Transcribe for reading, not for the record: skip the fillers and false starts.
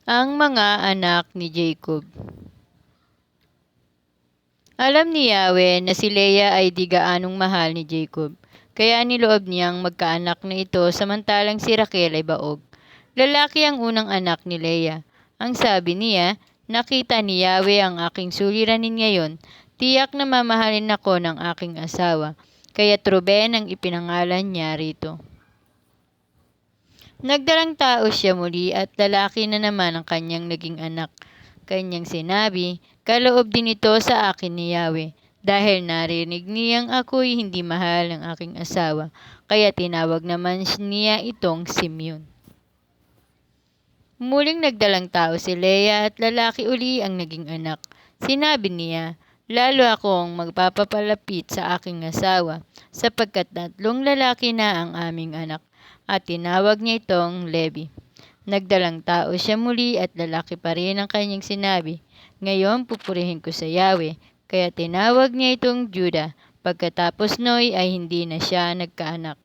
Ang mga anak ni Jacob. Alam ni Yahweh na si Leah ay di gaanong mahal ni Jacob, kaya niloob niyang magkaanak na ito samantalang si Raquel ay baog. Lalaki ang unang anak ni Leah. Ang sabi niya, nakita ni Yahweh ang aking suliranin ngayon, tiyak na mamahalin ako ng aking asawa, kaya Ruben ang ipinangalan niya rito. Nagdalang tao siya muli at lalaki na naman ang kanyang naging anak. Kanyang sinabi, kaloob din ito sa akin ni Yahweh, dahil narinig niyang ako'y hindi mahal ng aking asawa, kaya tinawag naman niya itong Simeon. Muling nagdalang tao si Leah at lalaki uli ang naging anak. Sinabi niya, lalo akong magpapalapit sa aking asawa, sapagkat 3 lalaki na ang aming anak, at tinawag niya itong Levi. Nagdalang tao siya muli at lalaki pa rin ang kanyang sinabi, ngayon pupurihin ko sa Yahweh, kaya tinawag niya itong Judah. Pagkatapos noy ay hindi na siya nagkaanak.